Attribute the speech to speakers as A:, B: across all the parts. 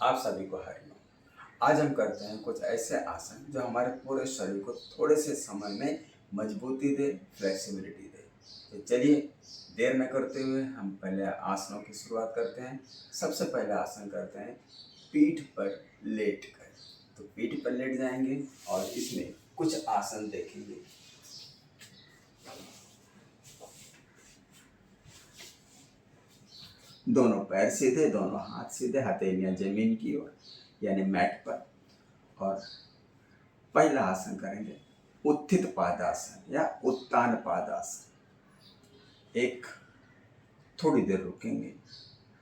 A: आप सभी को हरिओम। आज हम करते हैं कुछ ऐसे आसन जो हमारे पूरे शरीर को थोड़े से समय में मजबूती दे, फ्लेक्सिबिलिटी दे। तो चलिए देर न करते हुए हम पहले आसनों की शुरुआत करते हैं। सबसे पहले आसन करते हैं पीठ पर लेट कर। तो पीठ पर लेट जाएंगे और इसमें कुछ आसन देखेंगे। दोनों पैर सीधे, दोनों हाथ सीधे, हथेलियां जमीन की ओर यानी मैट पर। और पहला आसन करेंगे उत्थित पादासन या उत्तान पादासन। एक थोड़ी देर रुकेंगे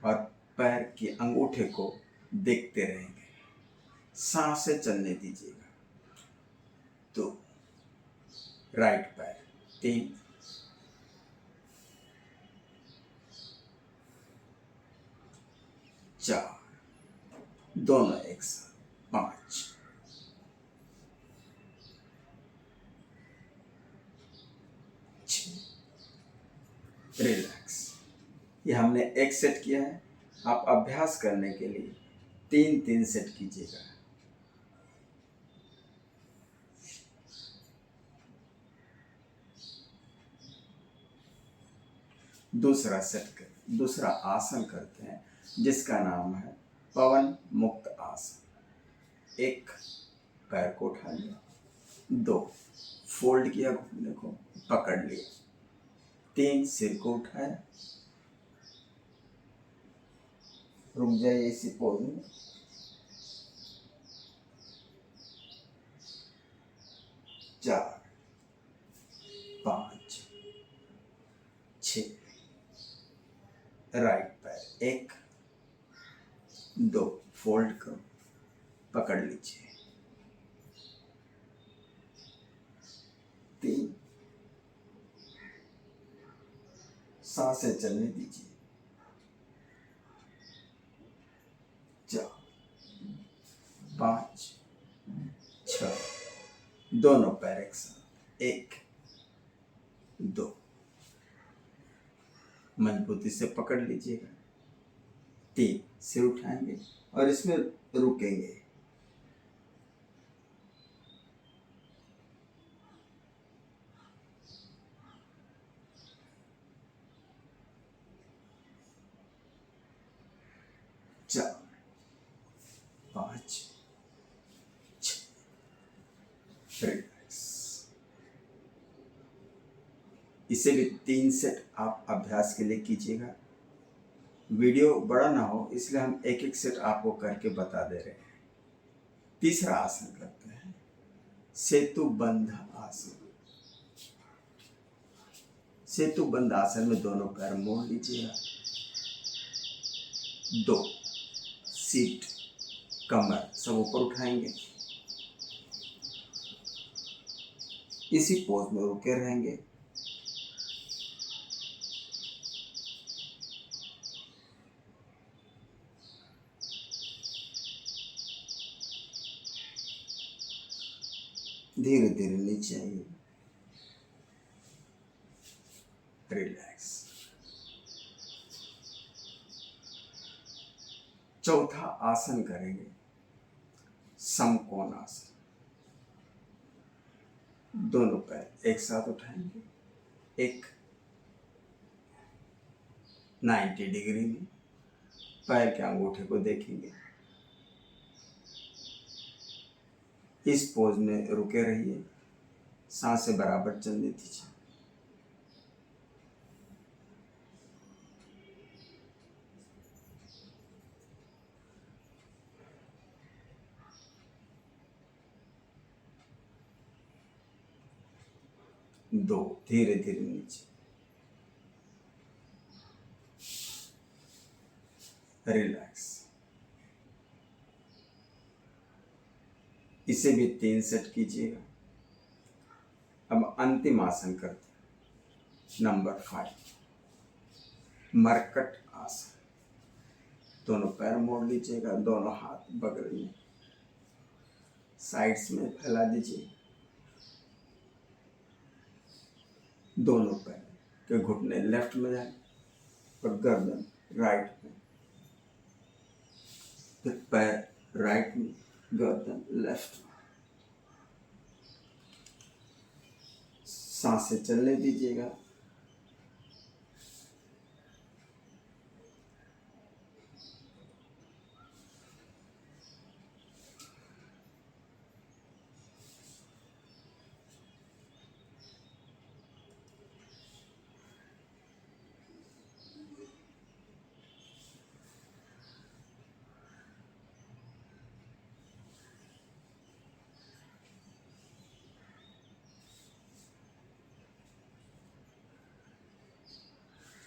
A: और पैर के अंगूठे को देखते रहेंगे, सांसें चलने दीजिएगा। दो, राइट पैर, तीन, चार, दोनों एक साथ, पांच, छह, रिलैक्स। ये हमने एक सेट किया है। आप अभ्यास करने के लिए तीन तीन सेट कीजिएगा। दूसरा आसन करते हैं जिसका नाम है पवन मुक्त आसन। एक, पैर को उठा लिया। दो, फोल्ड किया घुटने को, पकड़ लिया। तीन, सिर को उठाया, रुक जाइए इसी पोज में। चार, पांच, छ, राइट पैर, एक, दो, फोल्ड करो, पकड़ लीजिए। तीन, सांसें चलने दीजिए। चार, पांच, छ, दोनों पैर एक साथ, एक, दो, मजबूती से पकड़ लीजिएगा। तीन, सिर उठाएंगे और इसमें रुकेंगे। चार, पांच, छ, रिलैक्स। इसे भी तीन सेट आप अभ्यास के लिए कीजिएगा। वीडियो बड़ा ना हो इसलिए हम एक एक सेट आपको करके बता दे रहे हैं। तीसरा आसन करते हैं सेतु बंध आसन। सेतु बंध आसन में दोनों पैर मोड़ लीजिएगा। दो, सीट, कमर सब ऊपर उठाएंगे। इसी पोज में रुके रहेंगे। धीरे धीरे नीचे आइए, रिलैक्स। चौथा आसन करेंगे समकोण आसन। दोनों पैर एक साथ उठाएंगे, एक 90 डिग्री में, पैर के अंगूठे को देखेंगे। इस पोज में रुके रहिए, सांसें बराबर चलने दीजिए। दो, धीरे धीरे नीचे, रिलैक्स। इसे भी तीन सेट कीजिएगा। अब अंतिम आसन करते हैं नंबर 5, मरकट आसन। दोनों पैर मोड़ लीजिएगा, दोनों हाथ बगल में साइड्स में फैला दीजिए। दोनों पैर के घुटने लेफ्ट में जाए और गर्दन राइट में। फिर पैर राइट में, गर्दन लेफ्ट में। सांसें चलने दीजिएगा।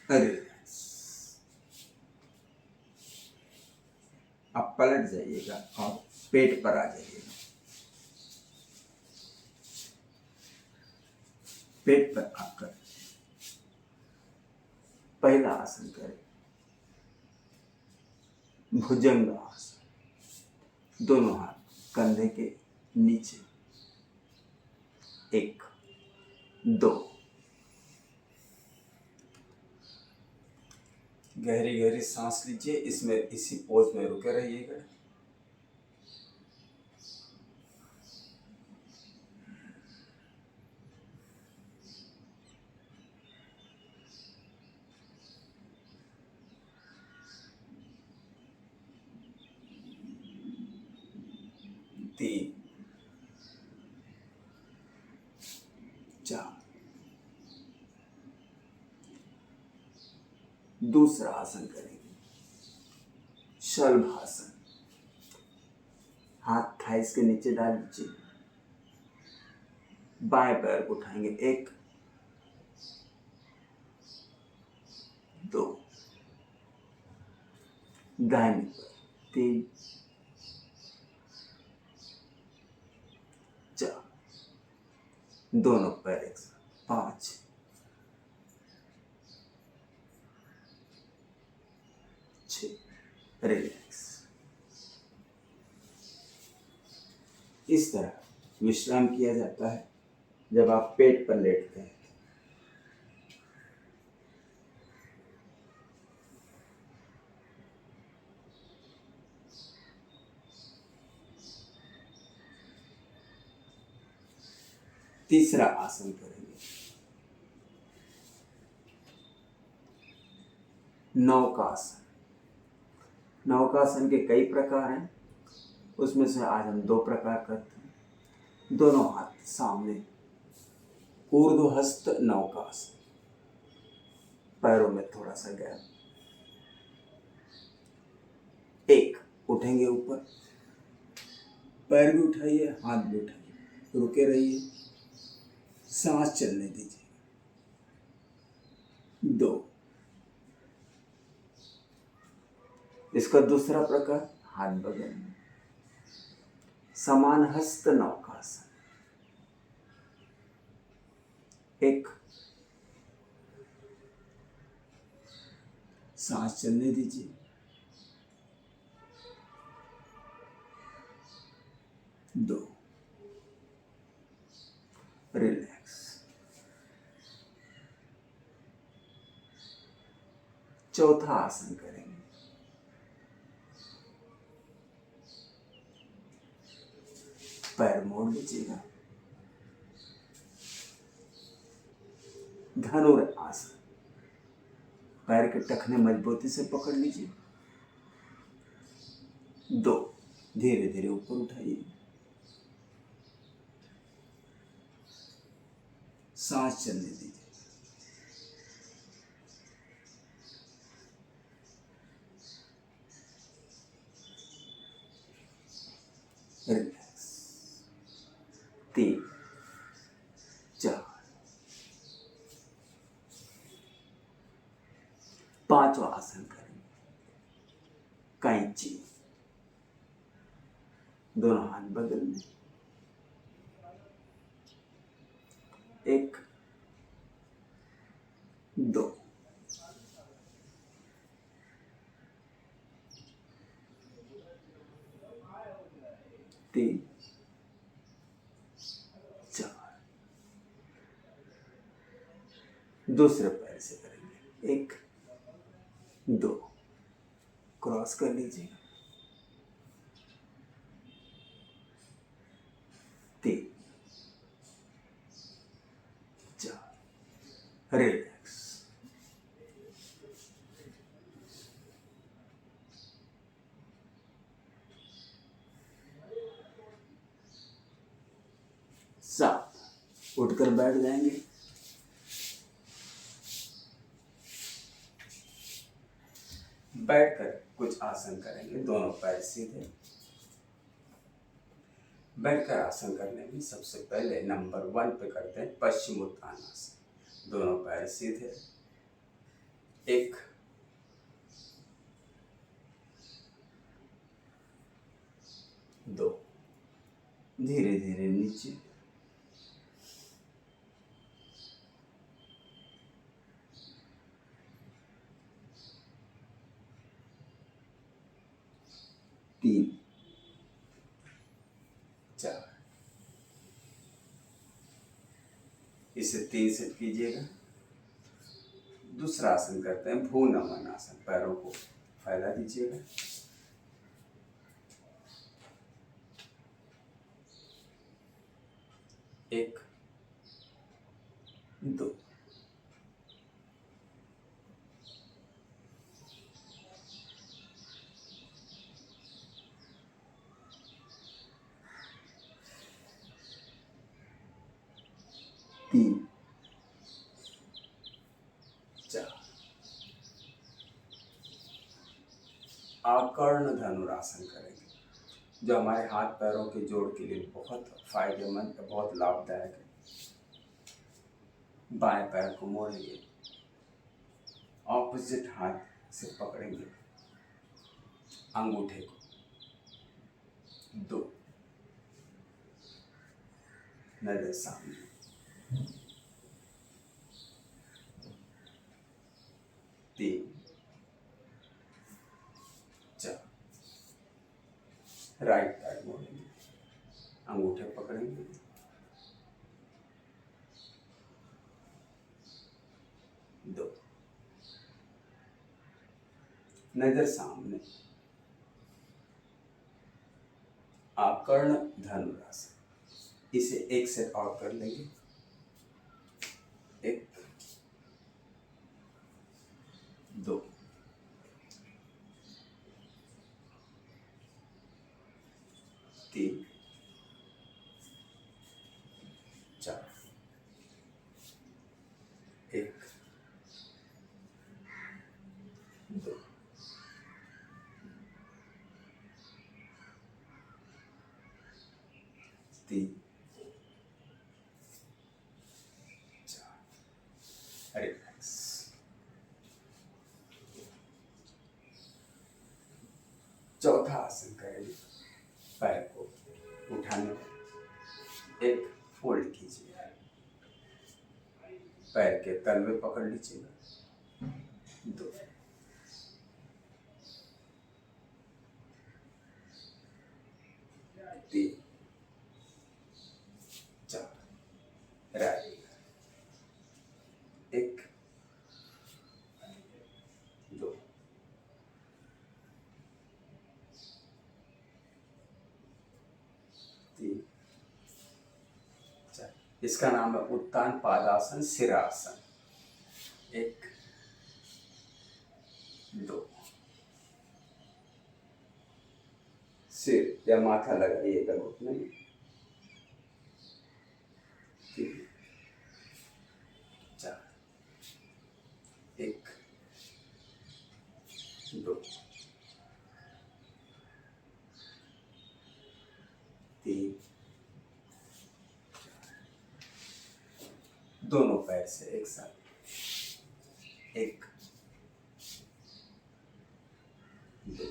A: अरे आप पलट जाइएगा और पेट पर आ जाइएगा। पेट पर आकर पहला आसन करें, भुजंग आसन। दोनों हाथ कंधे के नीचे, 1 2। गहरी गहरी सांस लीजिए, इसमें इसी पोज में रुके रहिएगा। तीन, 4। दूसरा आसन करेंगे, शलभासन। हाथ थाइस के नीचे डाल लीजिए, बाएं पैर को उठाएंगे, 1 2। दाहिने पैर, 3 4। दोनों पैर एक साथ, 5 6। रिलैक्स। इस तरह विश्राम किया जाता है जब आप पेट पर लेटते हैं। तीसरा आसन करेंगे, नौकासन। नौकासन के कई प्रकार हैं, उसमें से आज हम 2 प्रकार करते हैं। दोनों हाथ सामने, ऊर्ध्वहस्त नौकासन। पैरों में थोड़ा सा गैप। 1 उठेंगे ऊपर, पैर भी उठाइए, हाथ भी उठाइए, रुके रहिए, सांस चलने दीजिए। 2। इसका दूसरा प्रकार, हाथ बगल में, समान हस्त नौकासन। 1 सांस चलने दीजिए। 2 रिलैक्स। चौथा आसन करेंगे, पैर मोड़ लीजिएगा, धनुरासन। पैर के टखने मजबूती से पकड़ लीजिए। 2 धीरे धीरे ऊपर उठाइए, सांस चलने दीजिए। रिलैक्स। 3 4। पांचवा आसन करेंगे, कैंची। दोनों हाथ बगल में, 1 2। 3 4। दूसरे पैर से करेंगे, 1 2। क्रॉस कर लीजिए, रिलैक्स। सात, उठकर बैठ जाएंगे। बैठकर कुछ आसन करेंगे, दोनों पैर सीधे। बैठकर आसन करने में सबसे पहले नंबर 1 पे करते हैं पश्चिमोत्तानासन। दोनों पैर सीधे, 1 2, धीरे धीरे नीचे, 3 4। इसे 3 सेट कीजिएगा। दूसरा आसन करते हैं भू नमन आसन। पैरों को फैला दीजिएगा, 1 2 3 4। आकर्ण धनुरासन करेंगे, जो हमारे हाथ पैरों के जोड़ के लिए बहुत फायदेमंद, बहुत लाभदायक है। बाएं पैर को मोड़ेंगे, ऑपोजिट हाथ से पकड़ेंगे अंगूठे को, 2 नजर सामने, 3 4। राइट पैर मोड़ेंगे, अंगूठे पकड़ेंगे, 2 नजर सामने। आकर्ण धनुरासन। इसे 1 सेट और कर लेंगे, 1 2 3 4, 1 2 3 4। रिलैक्स। चौथा आसन करेंगे। पैर को उठाने, 1 फोल्ड कीजिए, पैर के तलवे पकड़ लीजिएगा, 2 3 4। राइट, 1 2 3 4। इसका नाम है उत्तान पादासन सिरासन। 1 2। सिर या माथा लगाइएगा घुटने में, 3 4। 1 2 3 दोनों पैर से एक साथ, 1 2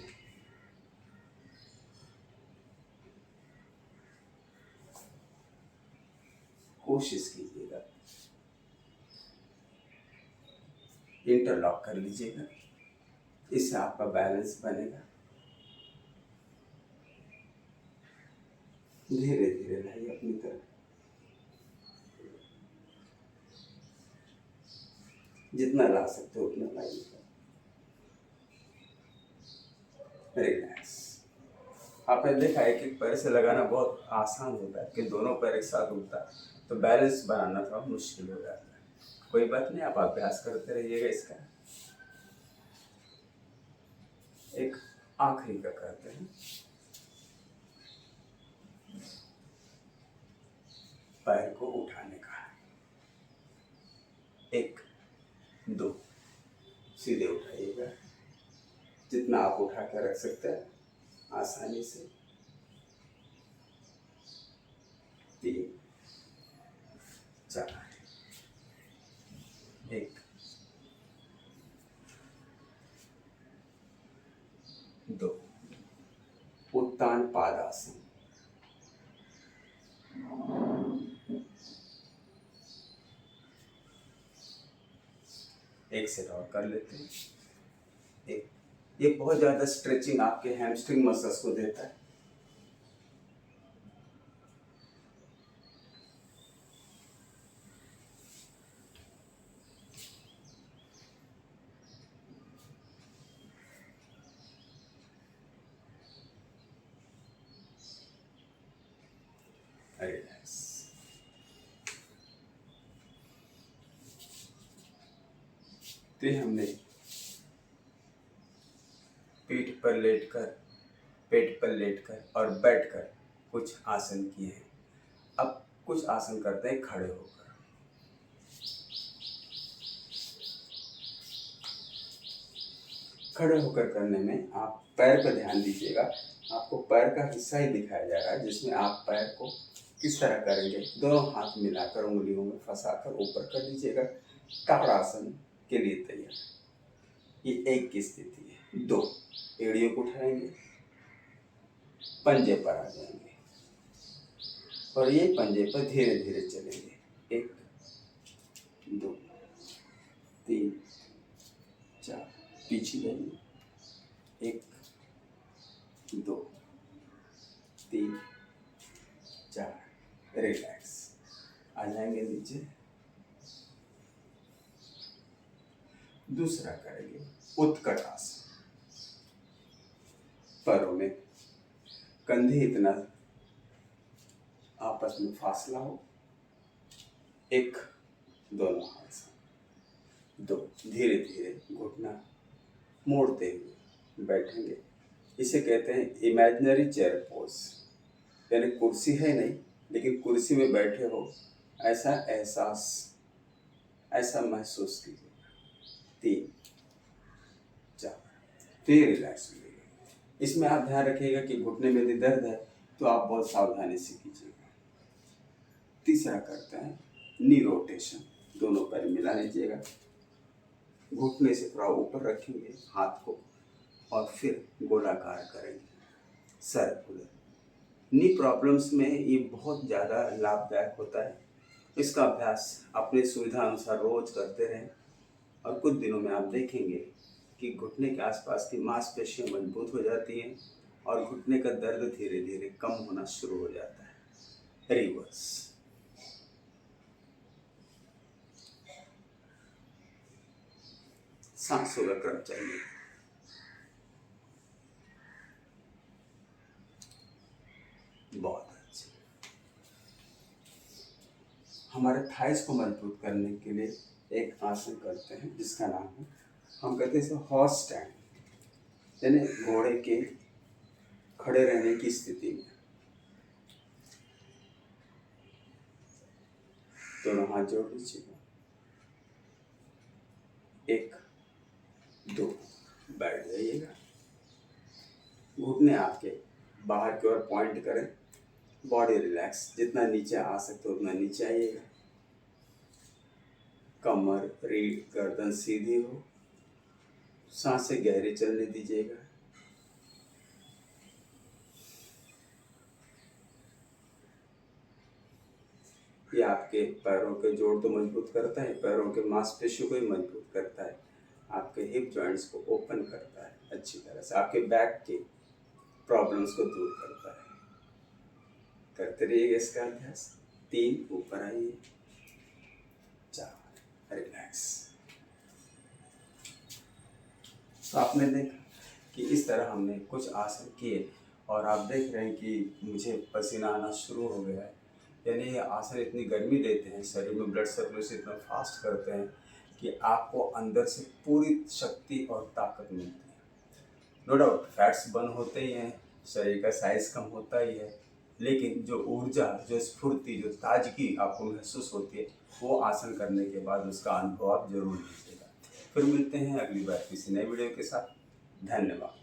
A: कोशिश कीजिएगा, इंटरलॉक कर लीजिएगा, इससे आपका बैलेंस बनेगा। धीरे धीरे लाइए अपनी तरफ, जितना ला सकते हो उतना लाइएगा। रिलैक्स। आपने देखा एक एक पैर से लगाना बहुत आसान होता है, कि दोनों पैर एक साथ उठता है तो बैलेंस बनाना थोड़ा मुश्किल हो जाता है। कोई बात नहीं, आप अभ्यास करते रहिएगा इसका। एक आखिरी का करते हैं, पैर को उठाने का। 1 2, सीधे उठाइएगा, जितना आप उठा कर रख सकते हैं आसानी से। 3 4, 1 2, उत्तान पादासन। 1 सेट और कर लेते हैं। ये बहुत ज़्यादा स्ट्रेचिंग आपके हैमस्ट्रिंग मसल्स को देता है। रिलैक्स। तो हमने पीठ पर लेटकर, पेट पर लेटकर और बैठकर कुछ आसन किए हैं। अब कुछ आसन करते हैं खड़े होकर। खड़े होकर करने में आप पैर पर ध्यान दीजिएगा। आपको पैर का हिस्सा ही दिखाया जा रहा है, जिसमें आप पैर को किस तरह करेंगे। दोनों हाथ मिलाकर उंगलियों में फंसाकर ऊपर कर लीजिएगा। ताड़ासन के लिए तैयार। ये 1 की स्थिति है। 2, एड़ियों को उठाएंगे, पंजे पर आ जाएंगे और ये पंजे पर धीरे धीरे चलेंगे। 1 2 3 4, पीछे जाइए। 1 2 3 4, रिलैक्स। आ जाएंगे नीचे। दूसरा करेंगे उत्कट आसन। पैरों में कंधे इतना आपस में फासला हो। 1 दोनों हाथ से। 2, धीरे धीरे घुटना मोड़ते हुए बैठेंगे। इसे कहते हैं इमेजिनरी चेयर पोज, यानी कुर्सी है नहीं लेकिन कुर्सी में बैठे हो ऐसा एहसास, ऐसा महसूस कीजिए। 3 4, फिर रिलैक्स कीजिएगा। इसमें आप ध्यान रखिएगा कि घुटने में यदि दर्द है तो आप बहुत सावधानी से कीजिएगा। तीसरा करते हैं नी रोटेशन। दोनों पैर मिला लीजिएगा, घुटने से थोड़ा ऊपर रखेंगे हाथ को और फिर गोलाकार करेंगे, सर्कुलर। नी प्रॉब्लम्स में ये बहुत ज़्यादा लाभदायक होता है। इसका अभ्यास अपनी सुविधा अनुसार रोज करते रहें और कुछ दिनों में आप देखेंगे कि घुटने के आसपास की मांसपेशियां मजबूत हो जाती हैं और घुटने का दर्द धीरे धीरे कम होना शुरू हो जाता है। रिवर्स। सांसों का क्रम चाहिए। बहुत अच्छे। हमारे थाइस को मजबूत करने के लिए एक आसन करते हैं जिसका नाम है, हम कहते हैं इसे हॉर्स स्टैंड, यानी घोड़े के खड़े रहने की स्थिति में। दोनों हाथ जोड़ लीजिएगा। 1 2, बैठ जाइएगा। घुटने आपके बाहर की ओर पॉइंट करें, बॉडी रिलैक्स। जितना नीचे आ सकते उतना नीचे आइएगा। कमर, रीढ़, गर्दन सीधी हो। सांसें गहरी चलने दीजिएगा। ये आपके पैरों के जोड़ तो मजबूत करता है, पैरों के मांसपेशियों को भी मजबूत करता है, आपके हिप जॉइंट्स को ओपन करता है अच्छी तरह से, आपके बैक के प्रॉब्लम्स को दूर करता है। करते रहिएगा इसका अभ्यास। 3, ऊपर आइए। 4, रिलैक्स। तो आपने देखा कि इस तरह हमने कुछ आसन किए और आप देख रहे हैं कि मुझे पसीना आना शुरू हो गया है। यानी ये आसन इतनी गर्मी देते हैं, शरीर में ब्लड सर्कुलेशन इतना फास्ट करते हैं कि आपको अंदर से पूरी शक्ति और ताकत मिलती है। नो डाउट फैट्स बर्न होते ही हैं, शरीर का साइज कम होता ही है, लेकिन जो ऊर्जा, जो स्फूर्ति, जो ताजगी आपको महसूस होती है, वो आसन करने के बाद उसका अनुभव आप जरूर लीजिएगा। फिर मिलते हैं अगली बार किसी नए वीडियो के साथ। धन्यवाद।